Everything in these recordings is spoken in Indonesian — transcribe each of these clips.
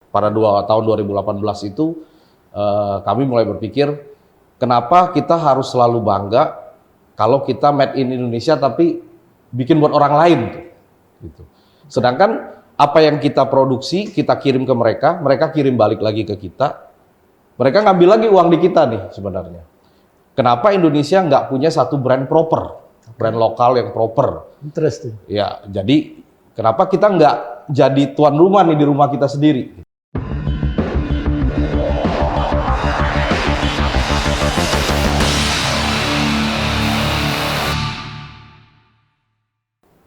pada tahun 2018 itu kami mulai berpikir, kenapa kita harus selalu bangga kalau kita made in Indonesia tapi bikin buat orang lain, gitu. Sedangkan apa yang kita produksi, kita kirim ke mereka, mereka kirim balik lagi ke kita, mereka ngambil lagi uang di kita nih sebenarnya. Kenapa Indonesia nggak punya satu brand proper, brand lokal yang proper? Interesting. Ya, jadi kenapa kita nggak jadi tuan rumah nih di rumah kita sendiri?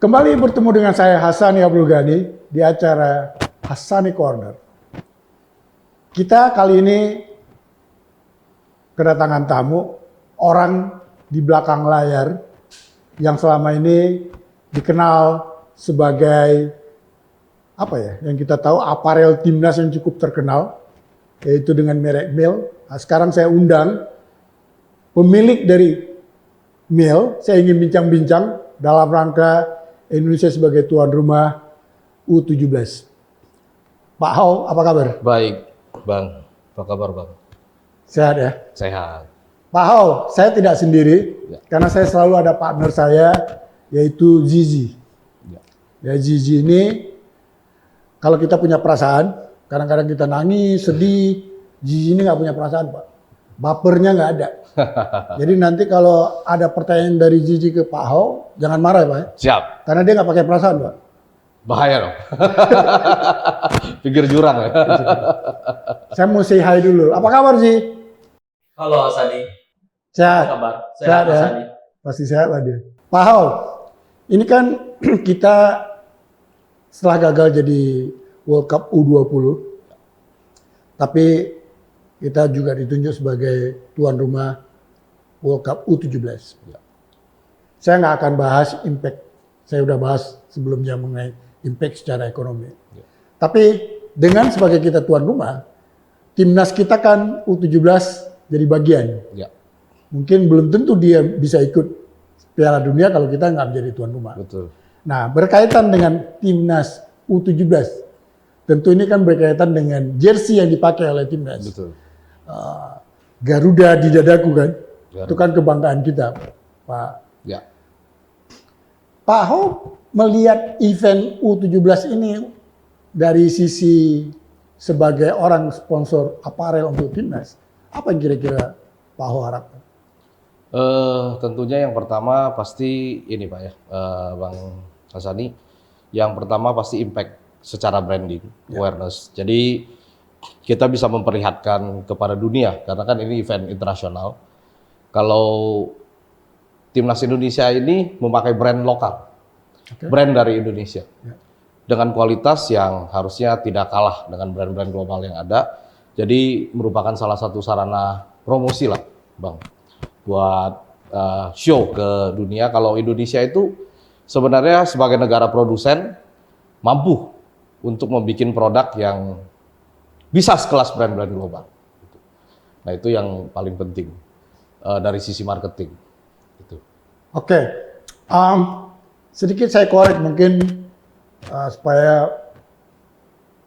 Kembali bertemu dengan saya Hassani Abdul Ghani di acara Hassani Corner. Kita kali ini kedatangan tamu, orang di belakang layar yang selama ini dikenal sebagai apa ya? Yang kita tahu aparel timnas yang cukup terkenal, yaitu dengan merek Mil. Nah, sekarang saya undang pemilik dari Mil. Saya ingin bincang-bincang dalam rangka Indonesia sebagai tuan rumah U17. Pak Hao, apa kabar? Baik, Bang. Apa kabar, Bang? Sehat ya? Sehat. Pak Hao, saya tidak sendiri, karena saya selalu ada partner saya, yaitu Zizi. Ya, Zizi ini, kalau kita punya perasaan, kadang-kadang kita nangis, sedih, Zizi ini nggak punya perasaan, Pak. Bapernya nggak ada. Jadi nanti kalau ada pertanyaan dari Zizi ke Pak Hao, jangan marah ya, Pak. Siap. Karena dia nggak pakai perasaan, Pak. Bahaya dong. Pinggir jurang ya. Saya mau say hi dulu. Apa kabar, Zi? Halo Hassani. Sehat? Apa kabar? Sehat ya? Hassani. Pasti sehat lah dia. Pak Hao, ini kan kita setelah gagal jadi World Cup U20, tapi kita juga ditunjuk sebagai tuan rumah World Cup U17. Saya nggak akan bahas impact. Saya udah bahas sebelumnya mengenai impact secara ekonomi. Tapi dengan sebagai kita tuan rumah, timnas kita kan U17 jadi bagian. Ya. Mungkin belum tentu dia bisa ikut Piala Dunia kalau kita nggak menjadi tuan rumah. Betul. Nah, berkaitan dengan timnas U17, tentu ini kan berkaitan dengan jersey yang dipakai oleh timnas. Betul. Garuda di dadaku kan, Garuda. itu kan kebanggaan kita, Pak. Ya. Pak Ho melihat event U17 ini dari sisi sebagai orang sponsor aparel untuk timnas, apa yang kira-kira Pak Ho harapkan? Tentunya yang pertama pasti ini Pak ya, Bang Hassani. Yang pertama pasti impact secara branding, awareness. Jadi kita bisa memperlihatkan kepada dunia, karena kan ini event internasional. Kalau timnas Indonesia ini memakai brand lokal, brand dari Indonesia, dengan kualitas yang harusnya tidak kalah dengan brand-brand global yang ada. Jadi merupakan salah satu sarana promosi lah, Bang, buat show ke dunia kalau Indonesia itu sebenarnya sebagai negara produsen mampu untuk membuat produk yang bisa sekelas brand-brand global. Nah, itu yang paling penting dari sisi marketing. Oke, sedikit saya korek mungkin supaya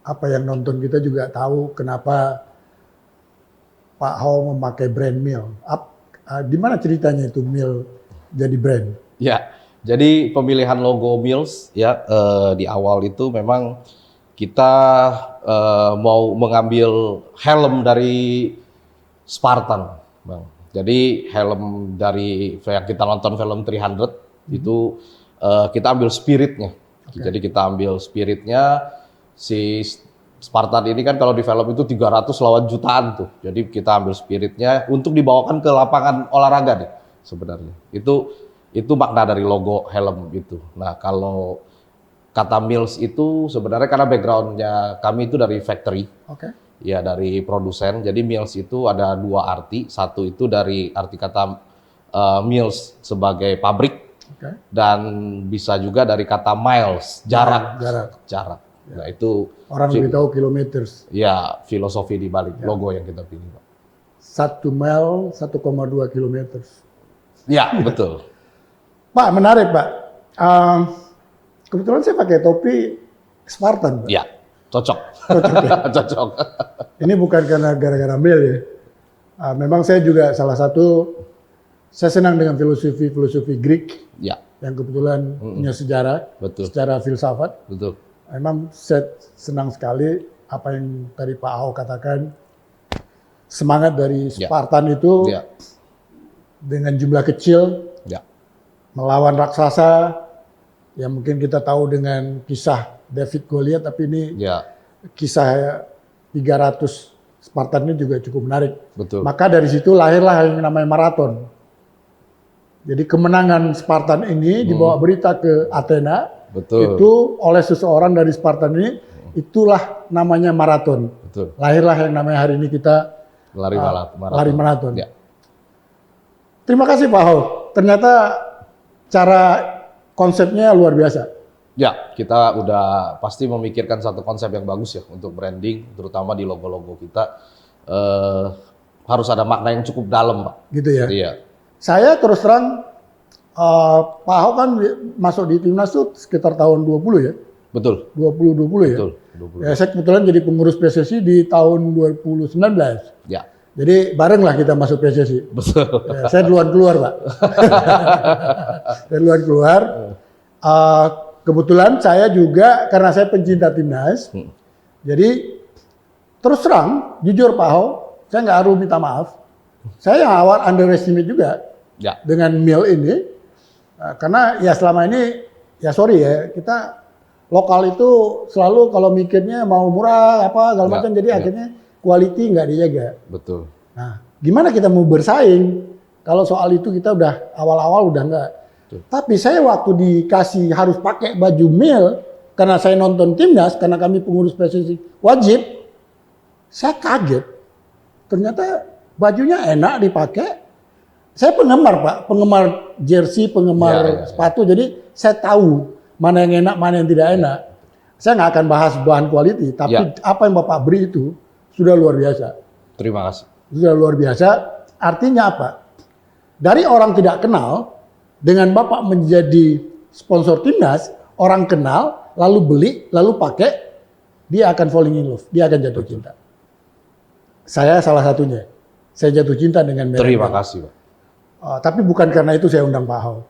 apa yang nonton kita juga tahu kenapa Pak Hao memakai brand Mil. Di mana ceritanya itu Mil jadi brand? Ya, jadi pemilihan logo Mills ya di awal itu memang kita mau mengambil helm dari Spartan, Bang. Jadi helm dari yang kita nonton film 300 itu kita ambil spiritnya. Jadi kita ambil spiritnya si Spartan ini kan kalau di film itu 300 lawan jutaan tuh. Jadi kita ambil spiritnya untuk dibawakan ke lapangan olahraga nih sebenarnya. Itu makna dari logo helm itu. Nah, kalau kata Mills itu sebenarnya karena backgroundnya kami itu dari factory. Ya, dari produsen. Jadi Mills itu ada dua arti. Satu itu dari arti kata Mills sebagai pabrik. Dan bisa juga dari kata miles, jarak. Nah, itu orang lebih tahu kilometers. Ya, filosofi di balik logo yang kita pilih, Pak. 1 mile 1,2 kilometers. Ya, betul. Pak, menarik, Pak. Kebetulan saya pakai topi Spartan, Pak. Ya, Cocok. Cocok ya? Cocok. Ini bukan karena gara-gara Mil ya. Memang saya juga salah satu, saya senang dengan filosofi Greek Ya, yang kebetulan punya sejarah, betul. secara filsafat. Betul. Memang saya senang sekali apa yang tadi Pak Ahok katakan, semangat dari Ya. Spartan itu Ya, dengan jumlah kecil ya, melawan raksasa, yang mungkin kita tahu dengan kisah David Goliath, tapi ini ya, kisah 300 Spartan ini juga cukup menarik. betul. Maka dari situ lahirlah yang namanya maraton. Jadi kemenangan Spartan ini dibawa berita ke Athena, Betul. itu oleh seseorang dari Spartan ini, itulah namanya maraton. Betul. Lahirlah yang namanya hari ini kita Lari maraton. lari maraton. Ya. Terima kasih Pak Ahok. Ternyata cara konsepnya luar biasa. Ya, kita udah pasti memikirkan satu konsep yang bagus ya untuk branding, terutama di logo-logo kita. Harus ada makna yang cukup dalam, Pak. Gitu ya. Iya. Saya terus terang, Pak Ahok kan masuk di timnas itu sekitar tahun 20 ya. Betul. 2020 ya. Betul. 20. Ya, saya kebetulan jadi pengurus PSSI di tahun 2019. Ya, Jadi bareng lah kita masuk PSSI. betul. Ya, saya duluan keluar, Pak. Saya duluan keluar. Kebetulan saya juga, karena saya pencinta timnas, jadi terus terang, jujur Pak Ahok, saya nggak harus minta maaf. Saya yang awal underestimate juga Ya, dengan Mil ini, karena ya selama ini, ya sorry ya, kita lokal itu selalu kalau mikirnya mau murah, apa segala macam, jadi akhirnya quality nggak dijaga. betul. Nah, gimana kita mau bersaing kalau soal itu kita udah awal-awal udah nggak. Tapi saya waktu dikasih harus pakai baju Mil karena saya nonton timnas, karena kami pengurus PSSI wajib, saya kaget. Ternyata bajunya enak dipakai. Saya penggemar Pak, penggemar jersey, penggemar sepatu, jadi saya tahu mana yang enak, mana yang tidak enak. Saya nggak akan bahas bahan quality, tapi apa yang Bapak beri itu sudah luar biasa. Terima kasih. Sudah luar biasa. Artinya apa? Dari orang tidak kenal, dengan Bapak menjadi sponsor timnas, orang kenal, lalu beli, lalu pakai, dia akan falling in love, dia akan jatuh cinta. Saya salah satunya. Saya jatuh cinta dengan merek. Terima kasih, Pak. Tapi bukan karena itu saya undang Pak Ahok.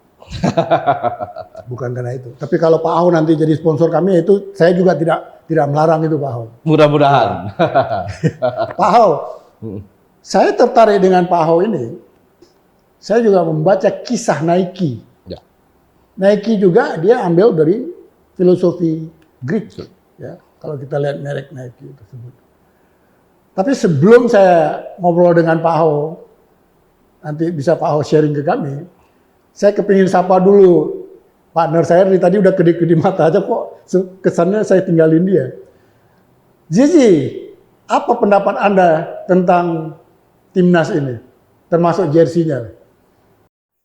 Bukan karena itu. Tapi kalau Pak Ahok nanti jadi sponsor kami, itu saya juga tidak melarang itu Pak Ahok. Mudah-mudahan. Pak Ahok, saya tertarik dengan Pak Ahok ini. Saya juga membaca kisah Nike. Ya. Nike juga dia ambil dari filosofi Greek. Ya, kalau kita lihat merek Nike tersebut. Tapi sebelum saya ngobrol dengan Pak Ahok, nanti bisa Pak Ahok sharing ke kami, saya kepingin sapa dulu partner saya dari tadi udah kedip-kedip mata aja kok kesannya saya tinggalin dia. Zizi, apa pendapat Anda tentang timnas ini, termasuk jersinya?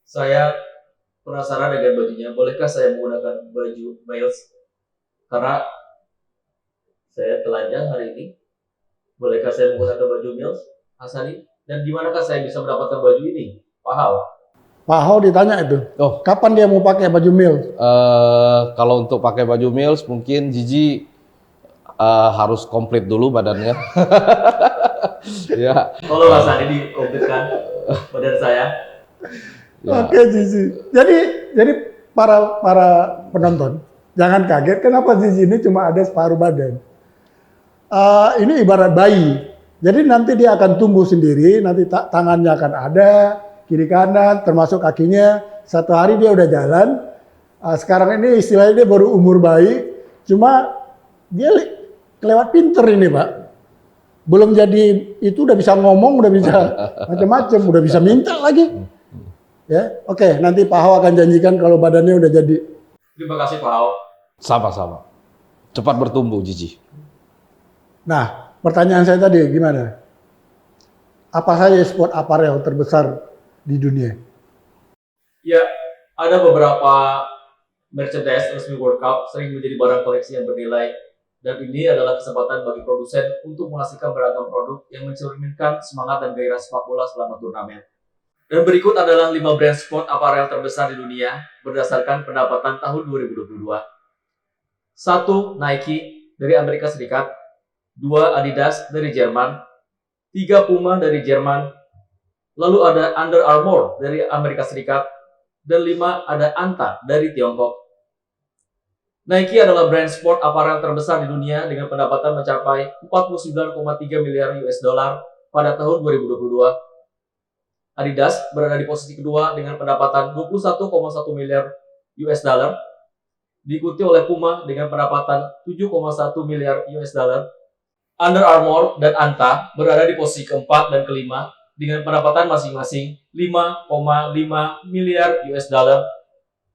Saya penasaran dengan bajunya. Bolehkah saya menggunakan baju Miles? Karena saya telanjang hari ini. Bolehkah saya menggunakan baju Miles, Hasani? Dan di manakah saya bisa mendapatkan baju ini, Pak Ahok? Pak Ahok ditanya itu, Oh, kapan dia mau pakai baju Mil? kalau untuk pakai baju Mills mungkin Gigi harus komplit dulu badannya. Ya. Tolong Hasani dikompletkan badan saya. Ya. Oke, Zizi. Jadi para penonton jangan kaget kenapa Zizi ini cuma ada separuh badan. Ini ibarat bayi. Jadi nanti dia akan tumbuh sendiri, nanti tangannya akan ada, kiri kanan, termasuk kakinya. Satu hari dia udah jalan. Sekarang ini istilahnya dia baru umur bayi, cuma dia kelewat pinter ini Pak. Belum jadi itu udah bisa ngomong, udah bisa macam-macam, udah bisa minta lagi. Ya, oke. Nanti Pak Ahok akan janjikan kalau badannya udah jadi. Terima kasih Pak Ahok. Sama-sama. Cepat bertumbuh, Gigi. Nah, pertanyaan saya tadi gimana? Apa saja sport apparel terbesar di dunia? Ya, ada beberapa merchandise resmi World Cup sering menjadi barang koleksi yang bernilai, dan ini adalah kesempatan bagi produsen untuk menghasilkan beragam produk yang mencerminkan semangat dan gairah sepak bola selama turnamen. Dan berikut adalah 5 brand sport apparel terbesar di dunia berdasarkan pendapatan tahun 2022. 1. Nike dari Amerika Serikat, 2 Adidas dari Jerman, 3 Puma dari Jerman, lalu ada Under Armour dari Amerika Serikat, dan 5 ada Anta dari Tiongkok. Nike adalah brand sport apparel terbesar di dunia dengan pendapatan mencapai 49,3 miliar US dollar pada tahun 2022. Adidas berada di posisi kedua dengan pendapatan 21,1 miliar US dollar, diikuti oleh Puma dengan pendapatan 7,1 miliar US dollar. Under Armour dan Anta berada di posisi keempat dan kelima dengan pendapatan masing-masing 5,5 miliar US dollar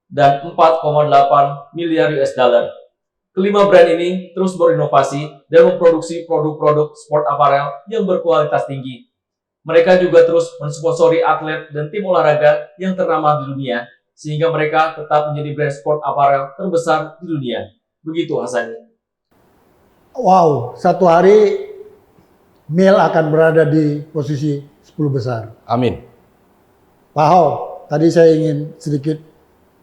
dan 4,8 miliar US dollar. Kelima brand ini terus berinovasi dan memproduksi produk-produk sport apparel yang berkualitas tinggi. Mereka juga terus mensponsori atlet dan tim olahraga yang ternama di dunia, sehingga mereka tetap menjadi brand sport apparel terbesar di dunia. Begitu Hasan. Wow, satu hari Mil akan berada di posisi 10 besar. Amin. Pak Hao, tadi saya ingin sedikit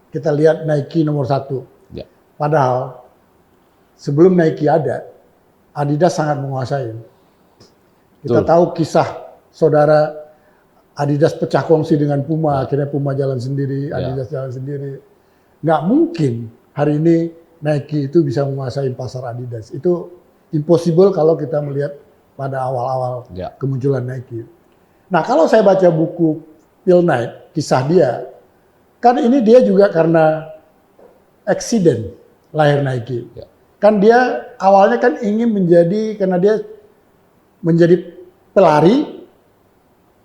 kita lihat Nike nomor 1. Ya. Padahal sebelum Nike ada, Adidas sangat menguasai. Kita Betul. tahu kisah saudara Adidas pecah kongsi dengan Puma, akhirnya Puma jalan sendiri, Adidas jalan sendiri. Nggak mungkin hari ini Nike itu bisa menguasai pasar Adidas. Itu impossible kalau kita melihat pada awal-awal kemunculan Nike. Nah, kalau saya baca buku Phil Knight, kisah dia, kan ini dia juga karena accident lahir Nike. Kan dia awalnya kan ingin menjadi, karena dia menjadi pelari,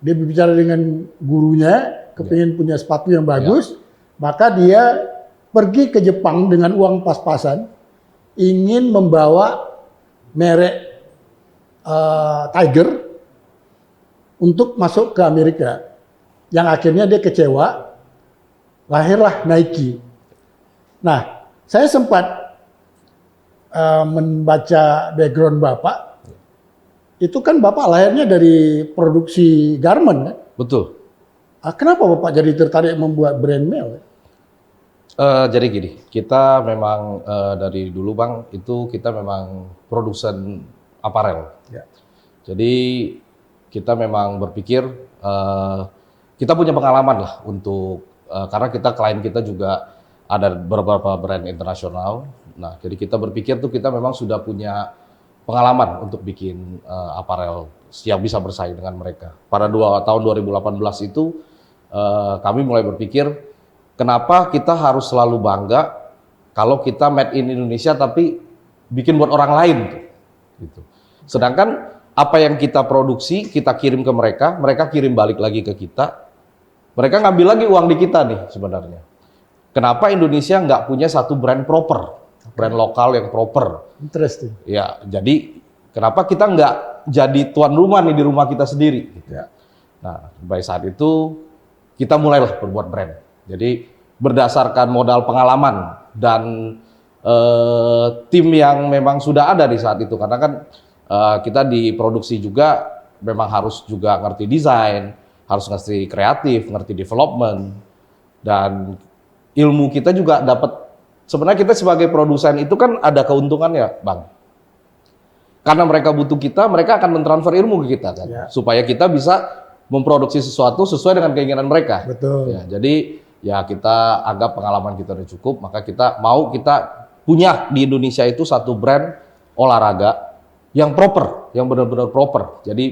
dia berbicara dengan gurunya, kepingin punya sepatu yang bagus, maka dia pergi ke Jepang dengan uang pas-pasan, ingin membawa merek Tiger untuk masuk ke Amerika. Yang akhirnya dia kecewa, lahirlah Nike. Nah, saya sempat membaca background Bapak. Itu kan Bapak lahirnya dari produksi garment, kan? Betul. Kenapa Bapak jadi tertarik membuat brand Mel? Jadi gini, kita memang dari dulu Bang, itu kita memang produsen aparel. Ya. Jadi kita memang berpikir, kita punya pengalaman lah untuk, karena klien kita juga ada beberapa brand internasional. Nah, jadi kita berpikir tuh kita memang sudah punya pengalaman untuk bikin aparel yang bisa bersaing dengan mereka. Pada tahun 2018 itu kami mulai berpikir, kenapa kita harus selalu bangga kalau kita made in Indonesia tapi bikin buat orang lain, gitu. Sedangkan apa yang kita produksi kita kirim ke mereka, mereka kirim balik lagi ke kita, mereka ngambil lagi uang di kita nih sebenarnya. Kenapa Indonesia nggak punya satu brand proper? Brand lokal yang proper. Interesting. Ya, jadi kenapa kita nggak jadi tuan rumah nih di rumah kita sendiri? Gitu. Ya. Nah, pada saat itu kita mulailah berbuat brand. Jadi berdasarkan modal pengalaman dan tim yang memang sudah ada di saat itu, karena kan kita di produksi juga memang harus juga ngerti desain, harus ngerti kreatif, ngerti development, dan ilmu kita juga dapat. Sebenarnya kita sebagai produsen itu kan ada keuntungannya, Bang. Karena mereka butuh kita, mereka akan mentransfer ilmu ke kita kan, supaya kita bisa memproduksi sesuatu sesuai dengan keinginan mereka. Betul. Ya, jadi ya kita anggap pengalaman kita udah cukup, maka kita punya di Indonesia itu satu brand olahraga yang proper, yang benar-benar proper. Jadi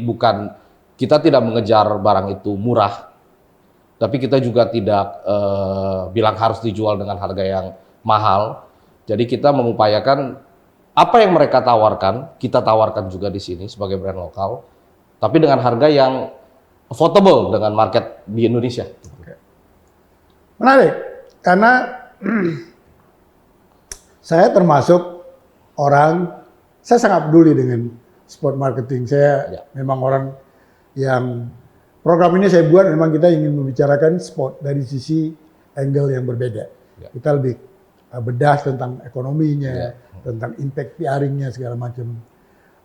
kita tidak mengejar barang itu murah, tapi kita juga tidak bilang harus dijual dengan harga yang mahal. Jadi kita mengupayakan apa yang mereka tawarkan, kita tawarkan juga di sini sebagai brand lokal, tapi dengan harga yang affordable dengan market di Indonesia. Menarik, karena saya termasuk saya sangat peduli dengan sport marketing. Saya memang orang yang program ini saya buat memang kita ingin membicarakan sport dari sisi angle yang berbeda. Kita lebih bedah tentang ekonominya, tentang impact PR-nya segala macam.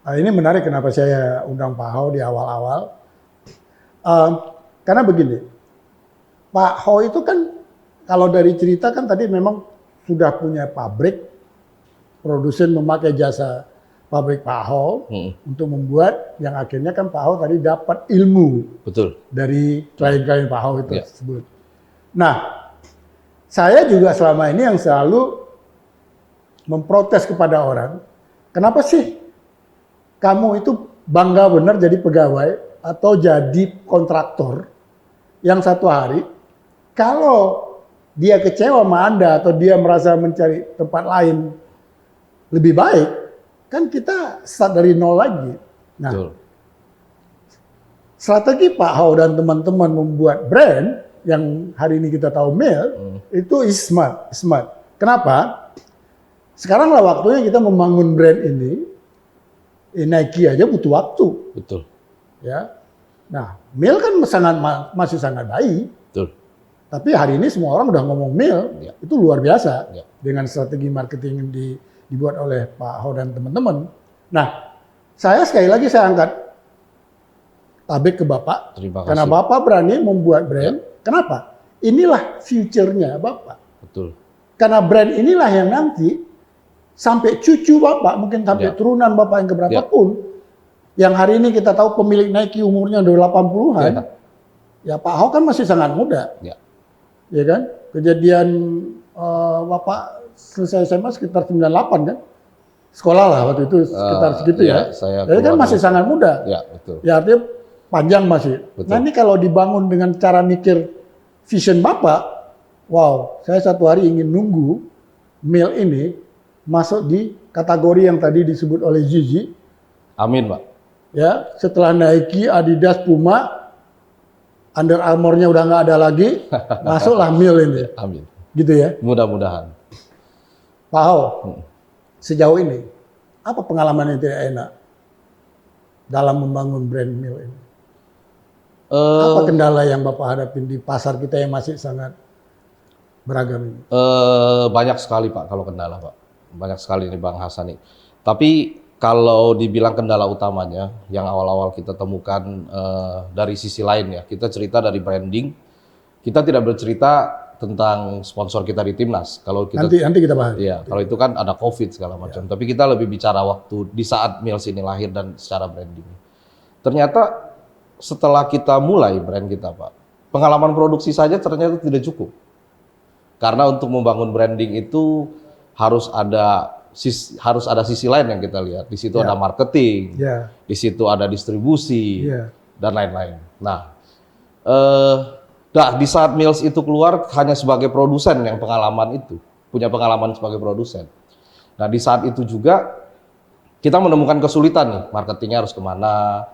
Ini menarik kenapa saya undang Pak Hao di awal-awal. Karena begini, Pak Hao itu kan kalau dari cerita kan tadi memang sudah punya pabrik, produsen memakai jasa pabrik Pak Ho untuk membuat yang akhirnya kan Pak Ho tadi dapat ilmu Betul. dari klien-klien Pak Ho itu tersebut. Nah, saya juga selama ini yang selalu memprotes kepada orang, kenapa sih kamu itu bangga benar jadi pegawai atau jadi kontraktor yang satu hari, kalau dia kecewa sama Anda atau dia merasa mencari tempat lain lebih baik, kan kita start dari nol lagi. Nah, Betul. strategi Pak Ho dan teman-teman membuat brand yang hari ini kita tahu Mill, itu is smart. Kenapa? Sekarang lah waktunya kita membangun brand ini. Nike aja butuh waktu. Betul. Ya. Nah, Mill kan masih sangat baik. Betul. Tapi hari ini semua orang udah ngomong Mill, itu luar biasa. Ya. Dengan strategi marketing yang dibuat oleh Pak Ho dan teman-teman. Nah, saya sekali lagi saya angkat tabik ke Bapak. Terima kasih. Karena Bapak berani membuat brand. Kenapa? Inilah future-nya Bapak. Betul. Karena brand inilah yang nanti sampai cucu Bapak, mungkin sampai turunan Bapak yang keberapa pun, yang hari ini kita tahu pemilik Nike umurnya udah 80-an, ya Pak Ho kan masih sangat muda. Ya kan? Kejadian Bapak selesai SMA sekitar 98 kan? Sekolah lah waktu itu sekitar segitu ya. Jadi kan masih sangat muda. Ya, betul. Ya artinya panjang masih. Betul. Nah ini kalau dibangun dengan cara mikir vision Bapak, wow, saya satu hari ingin nunggu Mill ini masuk di kategori yang tadi disebut oleh Gigi. Amin, Pak. Ya, setelah Nike, Adidas, Puma, Under Armour-nya udah nggak ada lagi, masuklah Mill ini. Amin. Gitu ya. Mudah-mudahan. Pak Ho, sejauh ini, apa pengalaman yang tidak enak dalam membangun brand Mill ini? Apa kendala yang Bapak hadapin di pasar kita yang masih sangat beragam ini? Banyak sekali Pak kalau kendala Pak. Banyak sekali nih Bang Hasani. Tapi kalau dibilang kendala utamanya yang awal-awal kita temukan dari sisi lain ya, kita cerita dari branding. Kita tidak bercerita tentang sponsor kita di Timnas. Kalau kita nanti kita bahas. Iya, kalau itu kan ada Covid segala macam. Tapi kita lebih bicara waktu di saat Mills ini lahir dan secara branding. Ternyata setelah kita mulai brand kita, Pak, pengalaman produksi saja ternyata tidak cukup. Karena untuk membangun branding itu harus ada sisi lain yang kita lihat. Di situ ada marketing, di situ ada distribusi, dan lain-lain. Nah, di saat Mills itu keluar hanya sebagai produsen yang punya pengalaman sebagai produsen. Nah, di saat itu juga kita menemukan kesulitan nih, marketingnya harus kemana,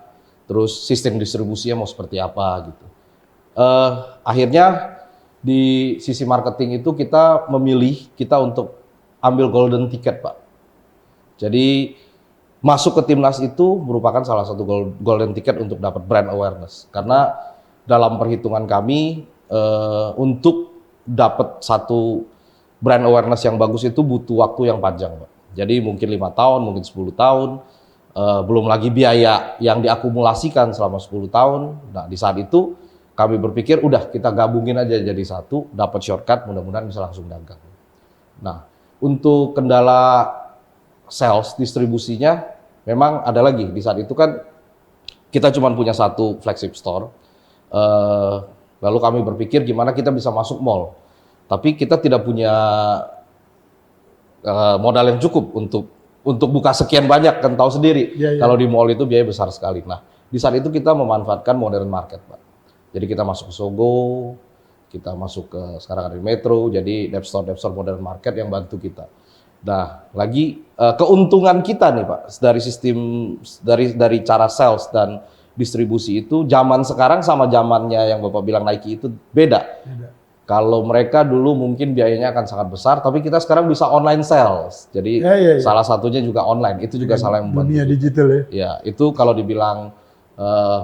terus sistem distribusinya mau seperti apa gitu. Akhirnya di sisi marketing itu kita memilih untuk ambil golden ticket, Pak. Jadi masuk ke Timnas itu merupakan salah satu golden ticket untuk dapat brand awareness. Karena dalam perhitungan kami untuk dapat satu brand awareness yang bagus itu butuh waktu yang panjang, Pak. Jadi mungkin 5 tahun, mungkin 10 tahun. Belum lagi biaya yang diakumulasikan selama 10 tahun. Nah, di saat itu kami berpikir udah kita gabungin aja jadi satu, dapat shortcut, mudah-mudahan bisa langsung dagang. Nah, untuk kendala sales distribusinya memang ada lagi. Di saat itu kan kita cuma punya satu flagship store. Lalu kami berpikir gimana kita bisa masuk mall. Tapi kita tidak punya modal yang cukup untuk buka sekian banyak, kan tahu sendiri. Kalau di mall itu biaya besar sekali. Nah, di saat itu kita memanfaatkan modern market, Pak. Jadi kita masuk ke Sogo, kita masuk ke sekarang ada di Metro, jadi dev store modern market yang bantu kita. Nah, lagi keuntungan kita nih Pak, dari sistem dari cara sales dan distribusi itu zaman sekarang sama zamannya yang Bapak bilang Nike itu beda. Kalau mereka dulu mungkin biayanya akan sangat besar, tapi kita sekarang bisa online sales. Jadi salah satunya juga online, itu juga salah yang membantu. Dunia digital ya. Ya, itu kalau dibilang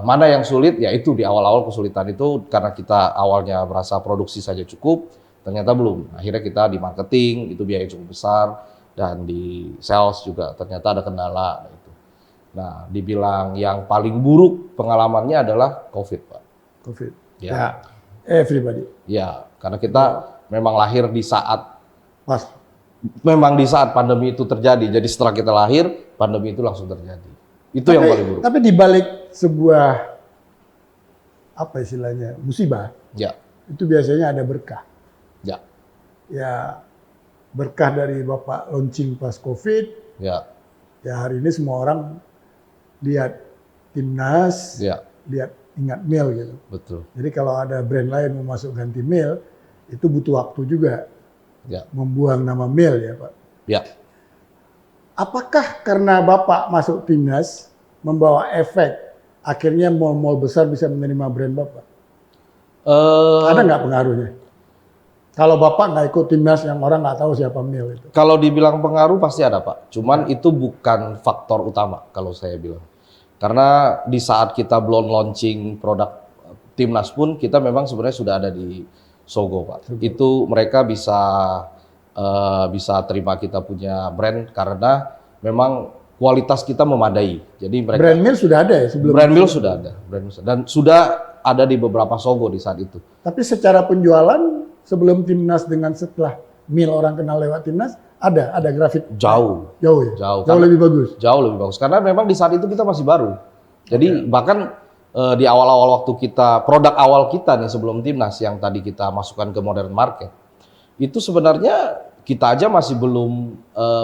mana yang sulit, ya itu di awal-awal kesulitan itu karena kita awalnya merasa produksi saja cukup, ternyata belum. Akhirnya kita di marketing itu biaya cukup besar dan di sales juga ternyata ada kendala. Gitu. Nah, dibilang yang paling buruk pengalamannya adalah COVID, Pak. COVID. Ya. Everybody. Ya, karena kita memang lahir di saat Pas. Memang di saat pandemi itu terjadi. Jadi setelah kita lahir, pandemi itu langsung terjadi. Itu yang paling buruk. Tapi di balik sebuah apa istilahnya musibah, Ya, itu biasanya ada berkah. ya, Ya berkah dari Bapak launching pas COVID. ya, Ya hari ini semua orang lihat timnas, ya, lihat ingat Mil gitu. betul. Jadi kalau ada brand lain mau masuk ganti Mil, itu butuh waktu juga Ya, membuang nama Mil ya Pak. ya. Apakah karena Bapak masuk timnas membawa efek akhirnya mall-mall besar bisa menerima brand Bapak? Ada nggak pengaruhnya? Kalau Bapak nggak ikut timnas yang orang nggak tahu siapa Mil itu. Kalau dibilang pengaruh pasti ada Pak. Cuman itu bukan faktor utama kalau saya bilang. Karena di saat kita belum launching produk timnas pun kita memang sebenarnya sudah ada di Sogo Pak. Itu mereka bisa terima kita punya brand karena memang kualitas kita memadai. Jadi mereka Brand Mil sudah ada ya sebelum. brand Mil sudah ada, dan sudah ada di beberapa Sogo di saat itu. Tapi secara penjualan sebelum timnas dengan setelah Mil orang kenal lewat timnas ada grafik Jauh jauh ya. Jauh. Jauh lebih bagus. Jauh lebih bagus karena memang di saat itu kita masih baru. Jadi bahkan di awal-awal waktu kita produk awal kita nih sebelum timnas yang tadi kita masukkan ke modern market itu sebenarnya kita aja masih belum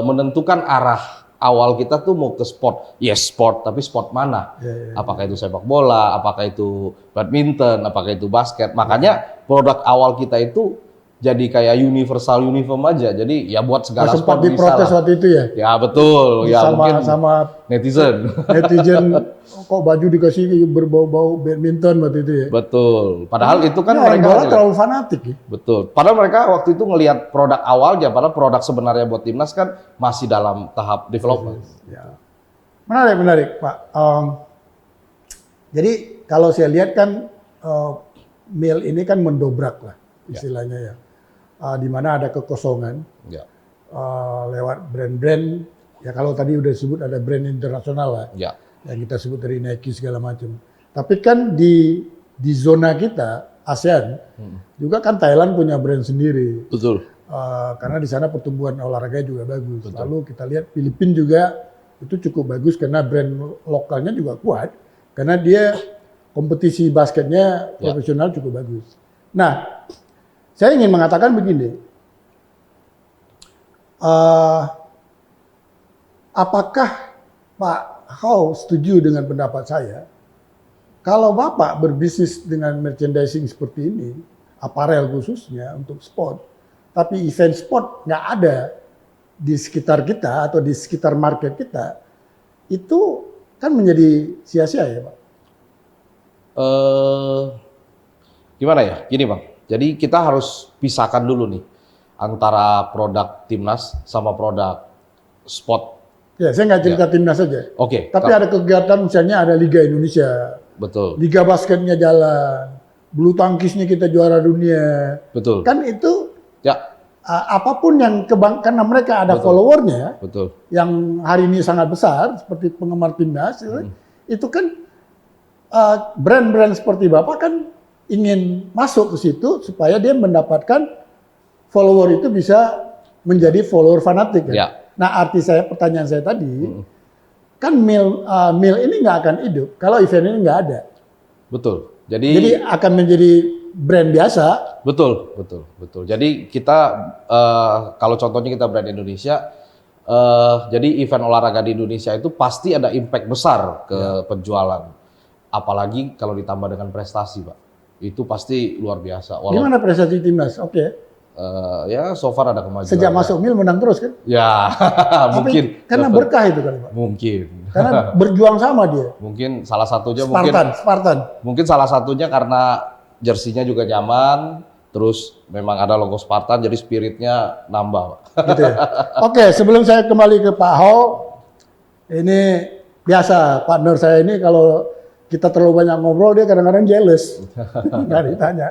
menentukan arah awal kita tuh mau ke sport. Yes, sport, tapi sport mana? Apakah itu sepak bola, apakah itu badminton, apakah itu basket. Makanya produk awal kita itu jadi kayak universal uniform aja. Jadi ya buat segala Sempat sport bisa diprotes lah. waktu itu ya. Ya betul, ya mungkin Sama netizen. netizen kok baju dikasih berbau-bau badminton waktu itu ya. Betul. Padahal itu kan Ini orang mereka bola ngeliat- terlalu fanatik ya. betul. Padahal mereka waktu itu ngelihat produk awalnya, padahal produk sebenarnya buat timnas kan masih dalam tahap development. Ya. Menarik Pak. Jadi kalau saya lihat kan Mil ini kan mendobrak lah istilahnya ya. Di mana ada kekosongan Ya, lewat brand-brand. Ya kalau tadi udah disebut ada brand internasional lah. ya, Yang kita sebut dari Nike segala macam. Tapi kan di zona kita ASEAN juga kan Thailand punya brand sendiri. betul. Karena di sana pertumbuhan olahraga juga bagus. Lalu kita lihat Filipina juga itu cukup bagus karena brand lokalnya juga kuat. Karena dia kompetisi basketnya profesional cukup bagus. Nah, saya ingin mengatakan begini. Apakah Pak Hao setuju dengan pendapat saya? Kalau Bapak berbisnis dengan merchandising seperti ini, aparel khususnya untuk sport, tapi event sport nggak ada di sekitar kita atau di sekitar market kita, itu kan menjadi sia-sia ya Pak? Gimana ya? Gini Bang, jadi kita harus pisahkan dulu nih antara produk timnas sama produk sport. Ya, saya nggak cerita timnas saja. Oke. Tapi ada kegiatan misalnya ada Liga Indonesia, Betul, Liga basketnya jalan, bulu tangkisnya kita juara dunia. betul. Kan itu Ya, apapun yang karena mereka ada Betul. followernya betul. yang hari ini sangat besar seperti penggemar timnas, itu kan brand-brand seperti Bapak kan ingin masuk ke situ supaya dia mendapatkan follower itu bisa menjadi follower fanatik. Kan? Ya. Nah, pertanyaan saya tadi, kan Mil ini nggak akan hidup kalau event ini nggak ada. Betul. Jadi akan menjadi brand biasa. Betul, betul, betul. Jadi kita kalau contohnya kita brand Indonesia, jadi event olahraga di Indonesia itu pasti ada impact besar ke penjualan. Apalagi kalau ditambah dengan prestasi, Pak. Itu pasti luar biasa. Gimana prestasi timnas? Oke. Ya, so far ada kemajuan. Sejak masuk Mil menang terus kan? Ya, mungkin. Tapi karena berkah itu kali Pak. Mungkin. Karena berjuang sama dia. Mungkin salah satunya Spartan. mungkin salah satunya karena jersinya juga nyaman, terus memang ada logo Spartan, jadi spiritnya nambah, Pak. Gitu ya. Oke, sebelum saya kembali ke Pak Hao, ini biasa partner saya ini kalau kita terlalu banyak ngobrol dia kadang-kadang jealous. Nggak ditanya.